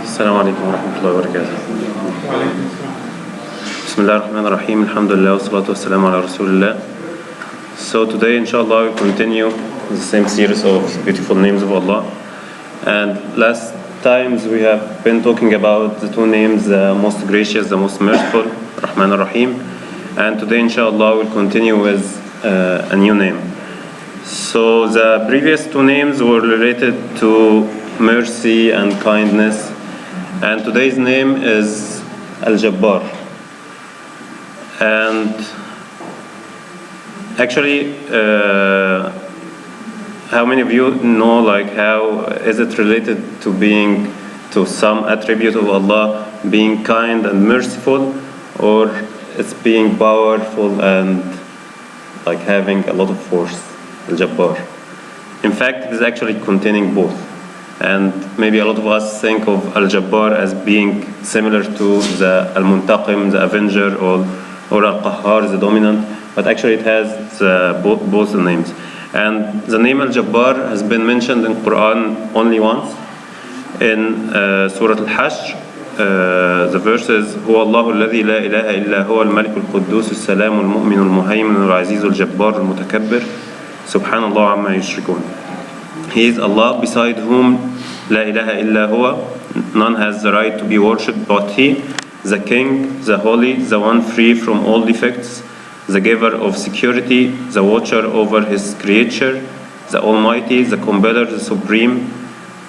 السلام عليكم ورحمة الله وبركاته. بسم الله الرحمن الرحيم. الحمد لله والصلاة والسلام على رسول الله. So today inshallah we continue the same series of beautiful names of Allah. And last times we have been talking about the two names, the most gracious, the most merciful, Rahman ar-Rahim. And today inshallah we'll continue with a new name. So the previous two names were related to mercy and kindness, and today's name is الجبار. And actually how many of you know like how is it related to some attribute of Allah, being kind and merciful, or it's being powerful and like having a lot of force? الجبار. In fact, it is actually containing both. And maybe a lot of us think of Al-Jabbar as being similar to the Al-Muntaqim, the Avenger, or Al-Qahhar, the dominant, but actually it has both the names. And the name Al-Jabbar has been mentioned in Quran only once, in Surah Al-Hashr. The verse is هو الله الذي لا إله إلا هو الملك القدوس السلام المؤمن المهيمن العزيز الجبار المتكبر سبحان الله عما يشركون. He is Allah, beside whom La ilaha illa huwa, none has the right to be worshipped but He, the King, the Holy, the one free from all defects, the giver of security, the watcher over His creature, the Almighty, the Compeller, the Supreme.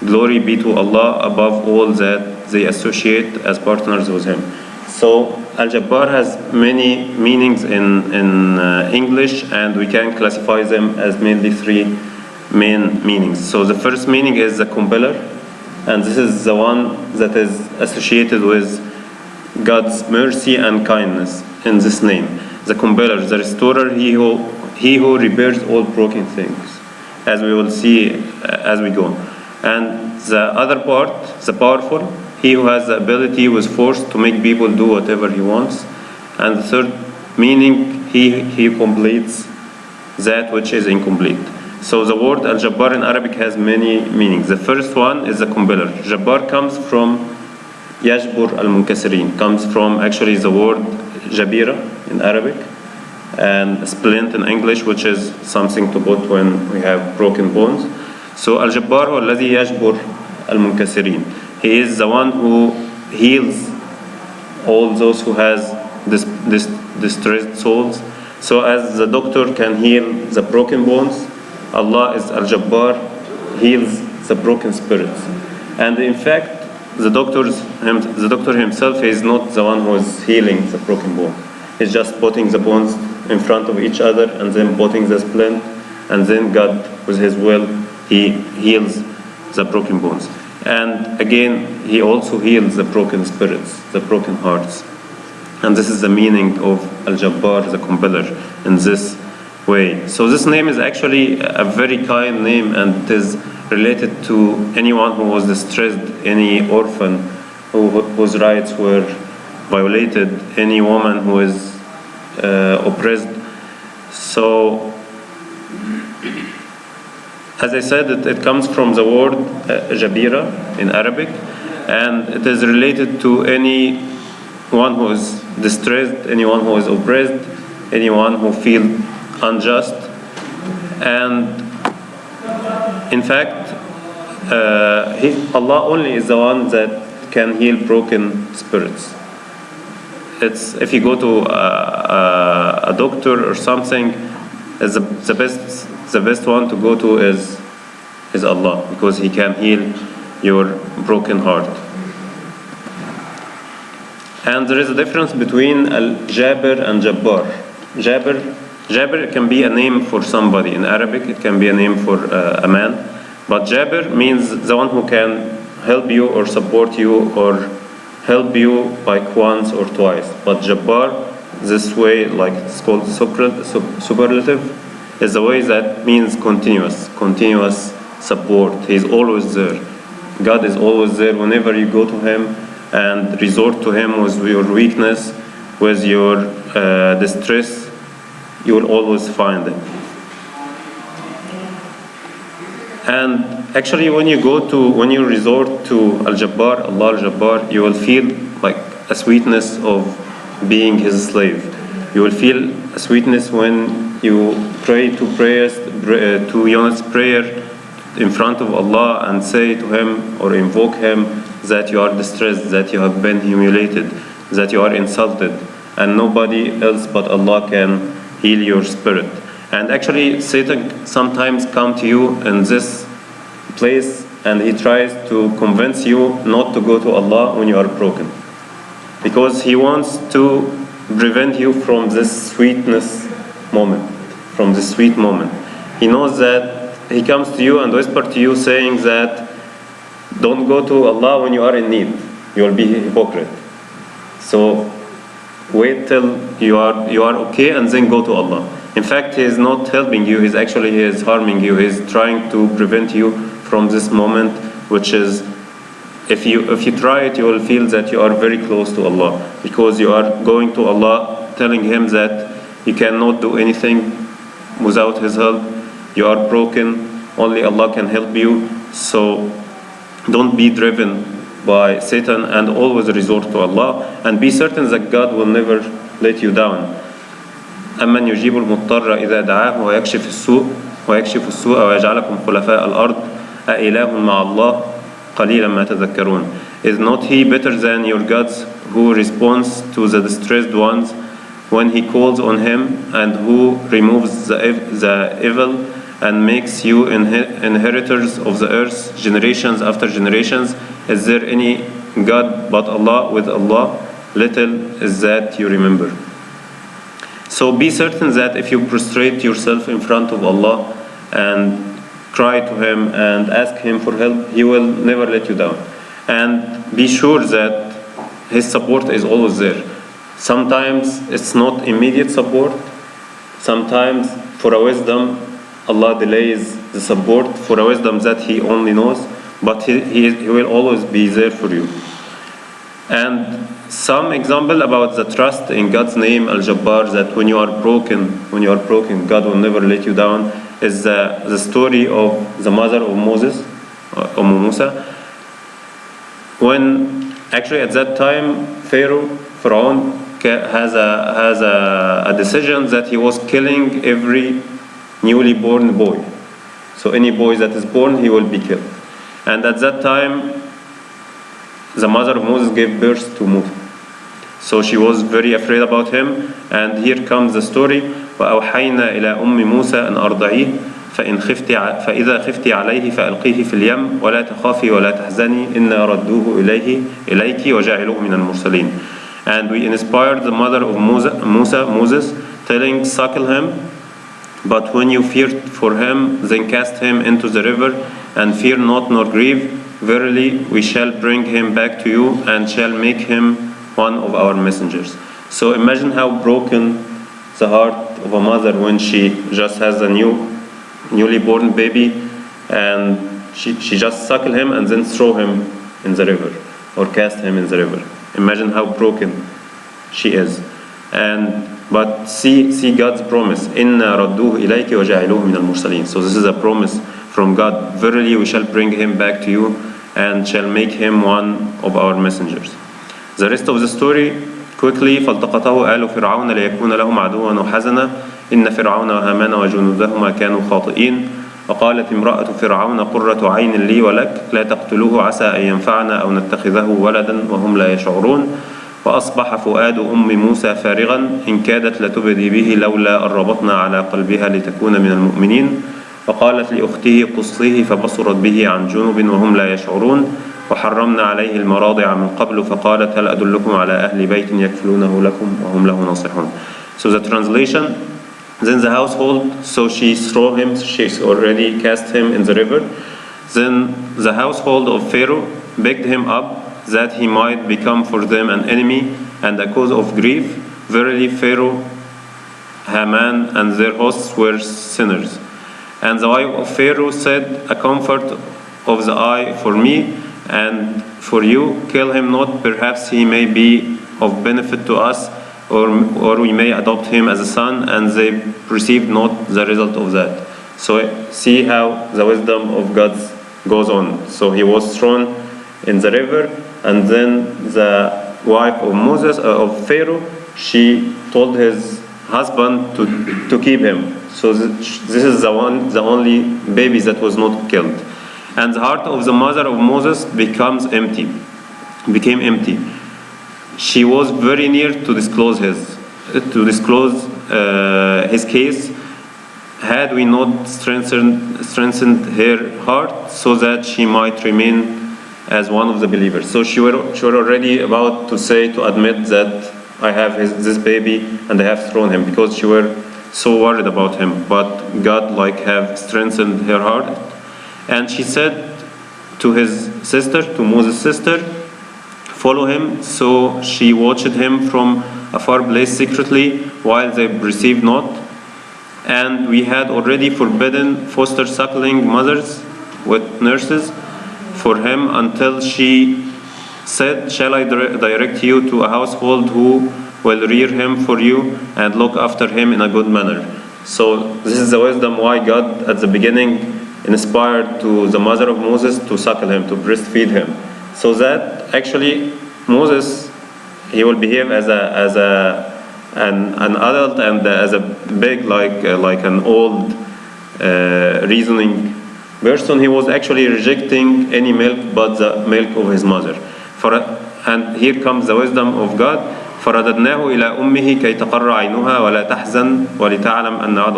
Glory be to Allah above all that they associate as partners with Him. So Al-Jabbar has many meanings in English, and we can classify them as mainly three main meanings. So the first meaning is the Compeller, and this is the one that is associated with God's mercy and kindness in this name. The Compeller, the restorer, he who repairs all broken things, as we will see as we go. And the other part, the powerful, he who has the ability with force to make people do whatever he wants. And the third meaning, he completes that which is incomplete. So the word Al-Jabbar in Arabic has many meanings. The first one is the Compeller. Jabbar comes from Yajbur al-Munkasirin, comes from actually the word Jabira in Arabic, and splint in English, which is something to put when we have broken bones. So Al-Jabbar huwa alladhi yajbur al-Munkasirin. He is the one who heals all those who has this distressed souls. So as the doctor can heal the broken bones, Allah is Al-Jabbar, heals the broken spirits. And in fact, the doctor himself is not the one who is healing the broken bone. He's just putting the bones in front of each other and then putting the splint, and then God, with His will, He heals the broken bones. And again, He also heals the broken spirits, the broken hearts. And this is the meaning of Al-Jabbar, the Compeller, in this way. So this name is actually a very kind name, and it is related to anyone who was distressed, any orphan whose rights were violated, any woman who is oppressed. So as I said, it comes from the word Jabira in Arabic, and it is related to anyone who is distressed, anyone who is oppressed, anyone who feels unjust. And in fact, Allah only is the one that can heal broken spirits. It's if you go to a doctor or something, the best one to go to is Allah, because He can heal your broken heart. And there is a difference between Al-Jabir and Jabbar. Jabir can be a name for somebody. In Arabic, it can be a name for a man. But Jabir means the one who can help you or support you or help you like once or twice. But Jabbar, this way, like it's called superlative, is the way that means continuous support. He's always there. God is always there whenever you go to Him and resort to Him with your weakness, with your distress. You will always find Him. And actually, when you resort to Al-Jabbar, Allah Al-Jabbar, you will feel like a sweetness of being His slave. You will feel a sweetness when you pray to Yunus' prayer in front of Allah and say to Him or invoke Him that you are distressed, that you have been humiliated, that you are insulted, and nobody else but Allah can heal your spirit. And actually, Satan sometimes comes to you in this place and he tries to convince you not to go to Allah when you are broken, because he wants to prevent you from this sweetness moment, from this sweet moment. He knows that he comes to you and whispers to you saying that don't go to Allah when you are in need, you will be a hypocrite. So wait till you are okay and then go to Allah. In fact, he is not helping you, he is harming you. He is trying to prevent you from this moment, which is, if you try it, you will feel that you are very close to Allah, because you are going to Allah telling Him that you cannot do anything without His help. You are broken, only Allah can help you. So don't be driven by Satan and always resort to Allah, and be certain that God will never let you down. أَمَّنْ يُجِيبُ الْمُضْطَرَّ إِذَا دَعَاهُ وَيَكْشِفُ السُّوءَ وَيَجْعَلَكُمْ خُلَفَاءَ الْأَرْضِ أَإِلَٰهٌ مَعَ اللَّهِ قَلِيلًا مَا تَذَكَّرُونَ. Is not He better than your gods, who responds to the distressed ones when He calls on Him, and who removes the evil and makes you inheritors of the earth generations after generations? Is there any God but Allah? With Allah, little is that you remember. So be certain that if you prostrate yourself in front of Allah and cry to Him and ask Him for help, He will never let you down. And be sure that His support is always there. Sometimes it's not immediate support. Sometimes for a wisdom, Allah delays the support for a wisdom that He only knows, but He will always be there for you. And some example about the trust in God's name, Al-Jabbar, that when you are broken, God will never let you down, is the story of the mother of Moses, Musa. When actually at that time, Pharaoh has a decision that he was killing every newly born boy. So any boy that is born, he will be killed. And at that time, the mother of Moses gave birth to Musa. So she was very afraid about him. And here comes the story. وأوحينا إلى أم موسى أن أرضعيه فإذا خفت عليه فألقيه في اليم ولا تخافي ولا تحزني إنا ردوه إليك وجعلوه من المرسلين. And we inspired the mother of Moses, telling, suckle him, but when you fear for him, then cast him into the river, and fear not nor grieve. Verily, we shall bring him back to you, and shall make him one of our messengers. So imagine how broken the heart of a mother when she just has a newly born baby, and she just suckle him and then throw him in the river, or cast him in the river. Imagine how broken she is. But see God's promise. إِنَّا رَدُّوهُ إِلَيْكِ وَجَعِلُوهُ مِنَ الْمُرْسَلِينَ. So this is a promise from God. Verily we shall bring him back to you and shall make him one of our messengers. The rest of the story, quickly. فَالْتَقَطَهُ آلُ فِرْعَوْنَ لِيَكُونَ لَهُمْ عَدُوًّا وَحَزَنًا إِنَّ فِرْعَوْنَ وَهَامَانَ وَجُنُودَهُمَا كَانُوا خَاطِئِينَ وقالت امرأة فرعون قرة عين لي ولك لا تقتلوه عسى أن ينفعنا أو نتخذه ولدا وهم لا يشعرون وأصبح فؤاد أم موسى فارغا إن كادت لتبدي به لولا أن ربطنا على قلبها لتكون من المؤمنين وقالت لأخته قصيه فبصرت به عن جنب وهم لا يشعرون وحرمنا عليه المراضع من قبل فقالت هل أدلكم على أهل بيت يكفلونه لكم وهم له ناصحون. So the translation, then the household, so she threw him, she's already cast him in the river. Then the household of Pharaoh begged him up that he might become for them an enemy and a cause of grief. Verily Pharaoh, Haman and their hosts were sinners. And the wife of Pharaoh said, a comfort of the eye for me and for you, kill him not, perhaps he may be of benefit to us, or we may adopt him as a son. And they perceived not the result of that. So see how the wisdom of God's goes on. So he was thrown in the river, and then the wife of Moses, of Pharaoh, she told his husband to keep him. So this is the only baby that was not killed. And the heart of the mother of Moses became empty. She was very near to disclose his case, had we not strengthened her heart so that she might remain as one of the believers. So she were already about to admit that I have this baby and I have thrown him, because she were so worried about him. But God have strengthened her heart, and she said to his sister, to Moses' sister, follow him. So she watched him from a far place secretly while they perceived not. And we had already forbidden foster suckling mothers with nurses for him, until she said, shall I direct you to a household who will rear him for you and look after him in a good manner. So this is the wisdom why God at the beginning inspired to the mother of Moses to suckle him, to breastfeed him, so that actually Moses, he will behave as an adult and as a big like an old reasoning person. He was actually rejecting any milk but the milk of his mother. And here comes the wisdom of God. فرددناه إلى أمه كي تقر عينها ولا تحزن ولتعلم أن وعد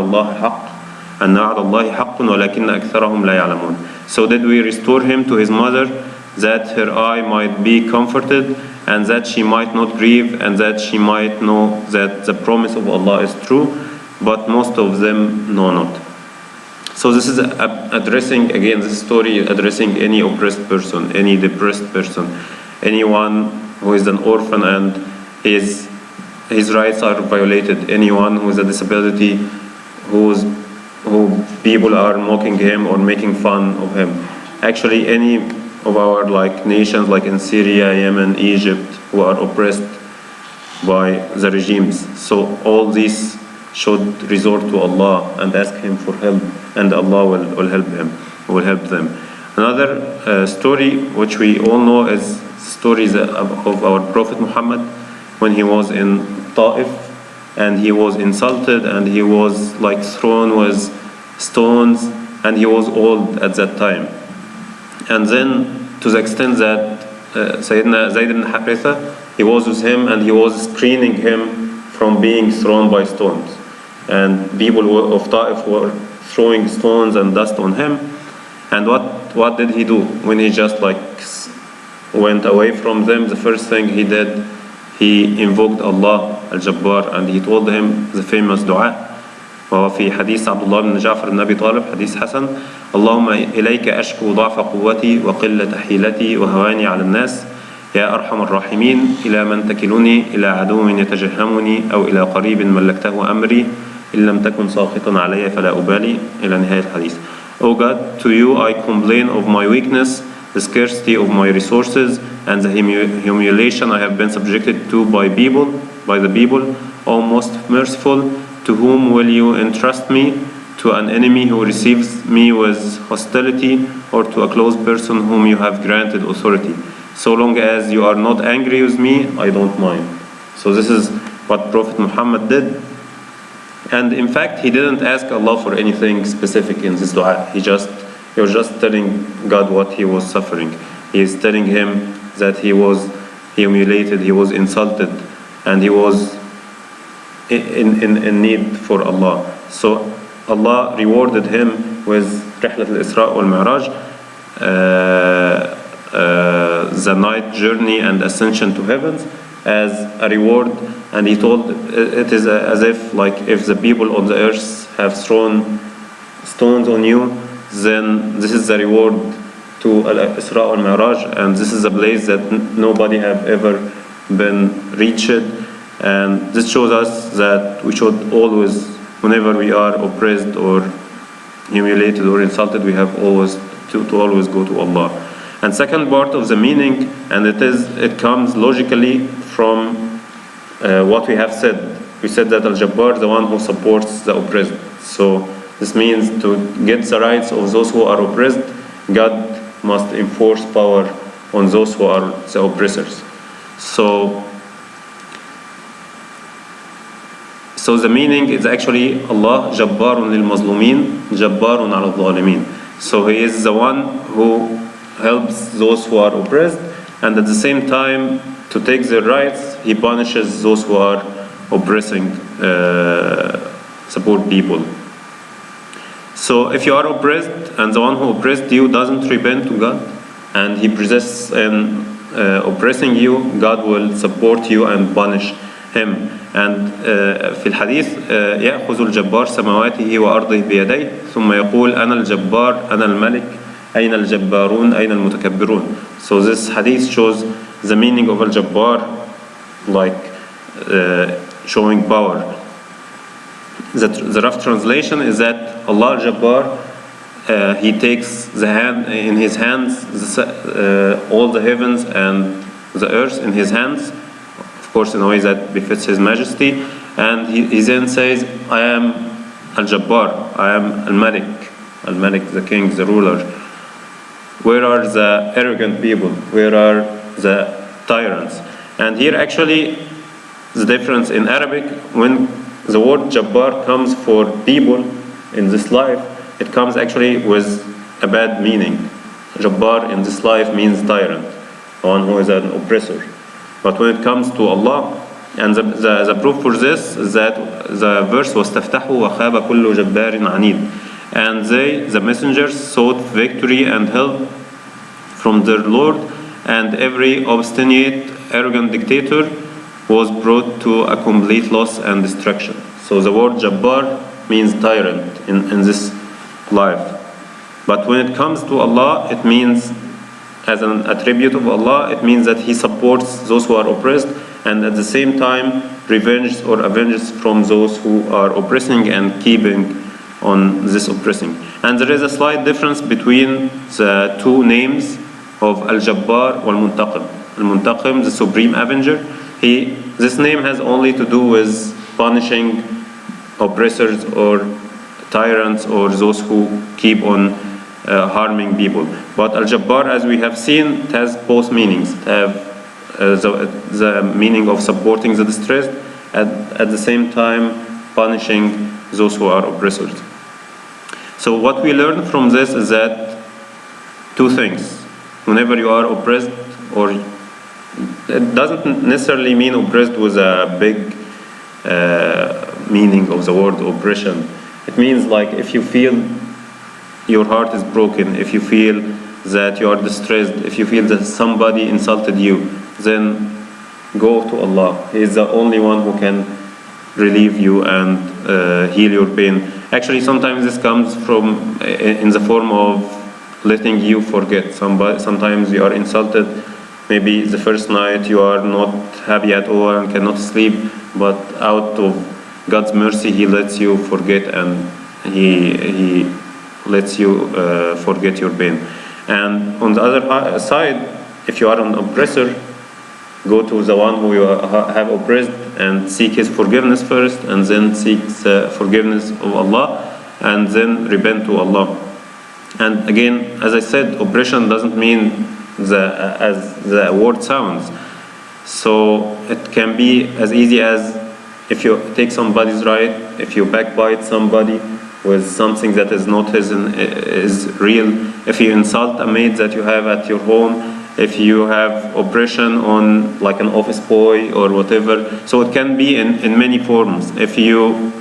الله حق ولكن أكثرهم لا يعلمون. So did we restore him to his mother, that her eye might be comforted, and that she might not grieve, and that she might know that the promise of Allah is true, but most of them know not. So this is addressing, again, this story addressing any oppressed person, any depressed person, anyone who is an orphan and his rights are violated, anyone who has a disability, who people are mocking him or making fun of him. Actually, any of our nations, like in Syria, Yemen, Egypt, who are oppressed by the regimes. So all these should resort to Allah and ask Him for help, and Allah will help them. Another story which we all know is stories of our Prophet Muhammad, when he was in Ta'if and he was insulted and he was thrown with stones, and he was old at that time. And then to the extent that Sayyidina Zayd ibn Haritha, he was with him and he was screening him from being thrown by stones. And people of Ta'if were throwing stones and dust on him. And what did he do? When he just went away from them, the first thing he did, he invoked Allah الجبار, and he told him the famous dua. وهو في حديث عبد الله بن جعفر بن أبي طالب, حديث حسن: اللهم إليك أشكو ضعف قوتي وقلة حيلتي وهواني على الناس يا أرحم الراحمين إلى من تكلني إلى عدو يتجهمني أو إلى قريب ملكته أمري إن لم تكن ساخطا علي فلا أبالي إلى نهاية الحديث. O God, to you I complain of my weakness, the scarcity of my resources, and the humiliation I have been subjected to by the people. O most merciful, to whom will you entrust me? To an enemy who receives me with hostility, or to a close person whom you have granted authority? So long as you are not angry with me, I don't mind. So this is what Prophet Muhammad did. And in fact, he didn't ask Allah for anything specific in this dua. He was just telling God what he was suffering. He is telling him that he was humiliated, he was insulted, and he was in need for Allah. So Allah rewarded him with Rihlat al-Isra wal-Mi'raj, the night journey and ascension to heavens, as a reward. And he told, it is as if if the people on the earth have thrown stones on you, then this is the reward to Al-Isra al-Mi'raj, and this is a place that nobody have ever been reached. And this shows us that we should always, whenever we are oppressed or humiliated or insulted, we have always to always go to Allah. And second part of the meaning, and it comes logically from what we have said. We said that Al-Jabbar, the one who supports the oppressed. So this means to get the rights of those who are oppressed, God must enforce power on those who are the oppressors. So the meaning is actually Allah Jabbarun lil Mazlumin, Jabbarun al Zalimin. So He is the one who helps those who are oppressed, and at the same time, to take their rights, He punishes those who are oppressing the poor people. So if you are oppressed and the one who oppressed you doesn't repent to God, and he persists in oppressing you, God will support you and punish him. And في الحديث يأخذ الجبار سماواته وأرضه بيديه ثم يقول أنا الجبار أنا الملك أين الجبارون أين المتكبرون. So this hadith shows the meaning of al-Jabbar, like showing power. The rough translation is that Allah al-Jabbar, He takes in His hands all the heavens and the earth in His hands, of course in a way that befits His majesty, and He then says, I am al-Jabbar, I am al-Malik, the king, the ruler. Where are the arrogant people? Where are the tyrants? And here actually the difference in Arabic, when the word Jabbar comes for people in this life, it comes actually with a bad meaning. Jabbar in this life means tyrant, one who is an oppressor. But when it comes to Allah, and the proof for this is that the verse was تَفْتَحُ وَخَابَ كُلُّ جَبَّارٍ عَنِيدٍ. And they, the messengers, sought victory and help from their Lord, and every obstinate, arrogant dictator was brought to a complete loss and destruction. So the word Jabbar means tyrant in this life. But when it comes to Allah, it means, as an attribute of Allah, it means that He supports those who are oppressed, and at the same time revenges or avenges from those who are oppressing and keeping on this oppressing. And there is a slight difference between the two names of Al-Jabbar wal-Muntaqim. Al-Muntaqim, the Supreme Avenger, this name has only to do with punishing oppressors or tyrants or those who keep on harming people. But Al-Jabbar, as we have seen, it has both meanings. It have the meaning of supporting the distressed, at the same time punishing those who are oppressors. So what we learn from this is that two things. Whenever you are oppressed, or it doesn't necessarily mean oppressed with a big meaning of the word oppression. It means like if you feel your heart is broken, if you feel that you are distressed, if you feel that somebody insulted you, then go to Allah. He is the only one who can relieve you and heal your pain. Actually, sometimes this comes from in the form of letting you forget. Sometimes you are insulted. Maybe the first night you are not happy at all and cannot sleep, but out of God's mercy, He lets you forget, and He lets you forget your pain. And on the other side, if you are an oppressor, go to the one who you have oppressed and seek his forgiveness first, and then seek the forgiveness of Allah, and then repent to Allah. And again, as I said, oppression doesn't mean as the word sounds. So it can be as easy as if you take somebody's right, if you backbite somebody with something that is not is real, if you insult a maid that you have at your home, if you have oppression on like an office boy or whatever. So it can be in many forms. If you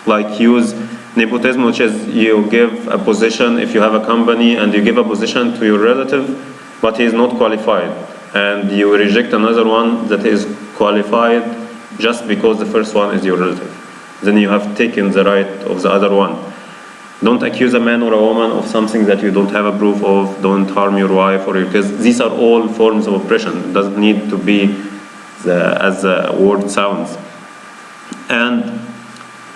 like use nepotism, which is you give a position, if you have a company and you give a position to your relative, but he is not qualified, and you reject another one that is qualified just because the first one is your relative, then you have taken the right of the other one. Don't accuse a man or a woman of something that you don't have a proof of. Don't harm your wife or your kids. These are all forms of oppression. It doesn't need to be as the word sounds. And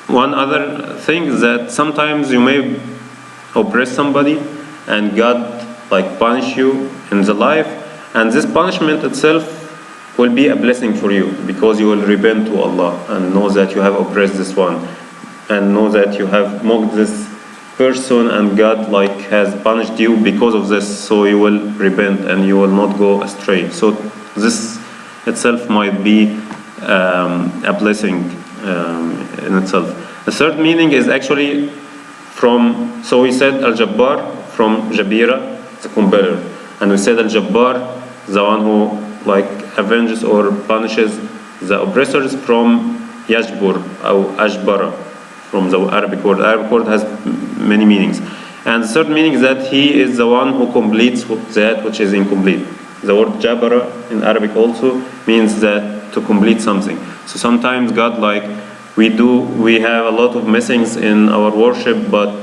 one other thing is that sometimes you may oppress somebody and God like punish you in the life, and this punishment itself will be a blessing for you, because you will repent to Allah and know that you have oppressed this one, and know that you have mocked this person and God like has punished you because of this, so you will repent and you will not go astray. So this itself might be a blessing in itself. The third meaning is actually from, so we said Al-Jabbar from Jabira, the compeller, and we said Al-Jabbar, the one who like avenges or punishes the oppressors, from Yajbur or Ajbara, from the Arabic word. Arabic word has many meanings. And the third meaning is that he is the one who completes that which is incomplete. The word Jabara in Arabic also means that to complete something. So sometimes God, like we have a lot of missings in our worship, but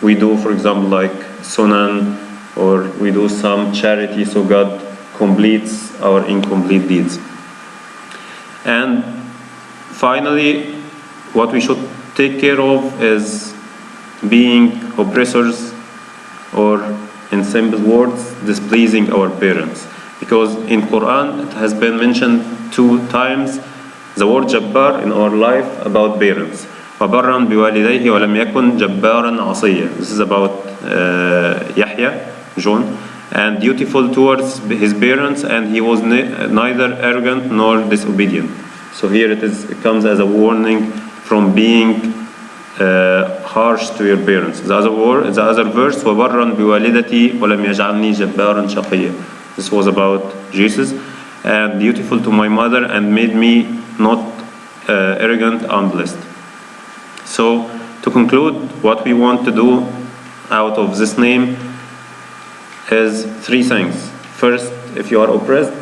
we do, for example, like sunan, or we do some charity, so God completes our incomplete deeds. And finally, what we should take care of is being oppressors, or in simple words, displeasing our parents. Because in Quran it has been mentioned 2 times the word Jabbar in our life about parents. وَبَرًّا بِوَالِدَيْهِ وَلَمْ يَكُنْ جَبَّارًا عَصِيًّا. This is about Yahya, John, and dutiful towards his parents, and he was neither arrogant nor disobedient. So here it comes as a warning from being harsh to your parents. The other verse, وَبَرًّا بِوَالِدَتِي وَلَمْ يَجْعَلْنِي جَبَّارًا شَقِيًّا. This was about Jesus, and dutiful to my mother and made me not arrogant and blessed. So to conclude, what we want to do out of this name is 3 things. First, if you are oppressed,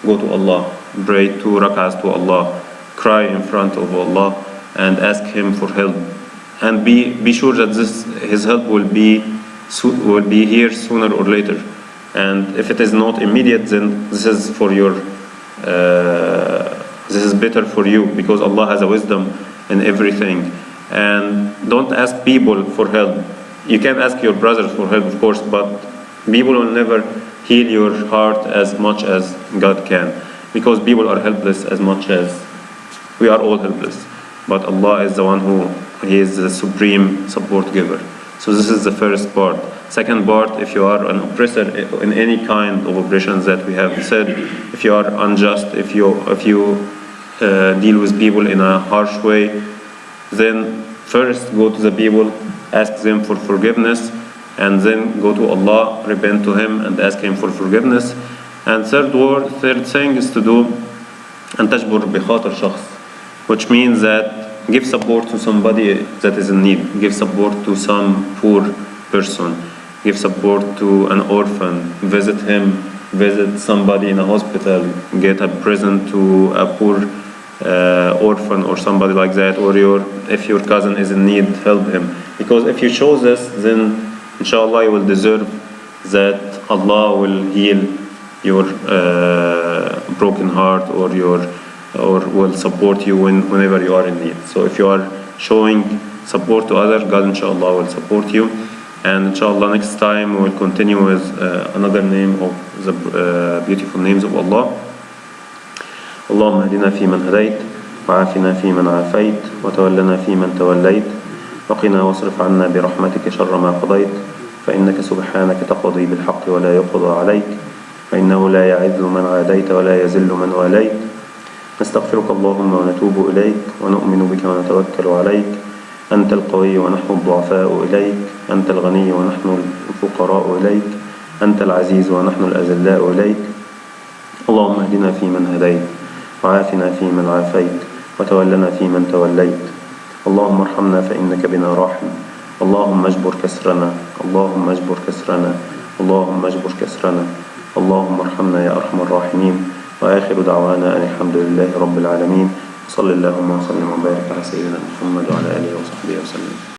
go to Allah, pray 2 rak'ahs to Allah, cry in front of Allah and ask Him for help, and be sure that His help will be here sooner or later. And if it is not immediate, then this is for your this is better for you, because Allah has a wisdom in everything. And don't ask people for help. You can ask your brothers for help, of course, but people will never heal your heart as much as God can, because people are helpless as much as we are all helpless. But Allah is the one He is the supreme support giver. So this is the first part. Second part, if you are an oppressor in any kind of oppressions that we have said, if you are unjust, if you deal with people in a harsh way, then first go to the people, ask them for forgiveness, and then go to Allah, repent to Him and ask Him for forgiveness. And third thing is to do أن تجبر بخاطر شخص, which means that give support to somebody that is in need, give support to some poor person, give support to an orphan, visit him, visit somebody in a hospital, get a present to a poor orphan or somebody like that, or if your cousin is in need, help him. Because if you show this, then inshallah you will deserve that Allah will heal your broken heart, or will support you whenever you are in need. So if you are showing support to others, God inshallah will support you. And inshallah next time we will continue with another name of the beautiful names of Allah. اللهم اهدنا فيمن هديت وعافنا فيمن عافيت وتولنا فيمن توليت وقنا واصرف عنا برحمتك شر ما قضيت فإنك سبحانك تقضي بالحق ولا يقضى عليك فإنه لا يعز من عاديت ولا يذل من واليت نستغفرك اللهم ونتوب إليك ونؤمن بك ونتوكل عليك أنت القوي ونحن الضعفاء إليك أنت الغني ونحن الفقراء إليك أنت العزيز ونحن الأذلاء إليك اللهم اهدنا فيمن هديت وعافنا فيمن عافيت وتولنا فيمن توليت اللهم ارحمنا فإنك بنا راحم اللهم اجبر كسرنا اللهم اجبر كسرنا اللهم اجبر كسرنا اللهم ارحمنا يا أرحم الراحمين وآخر دعوانا أن الحمد لله رب العالمين صلى اللهم وسلم وبارك على سيدنا محمد وعلى آله وصحبه وسلم.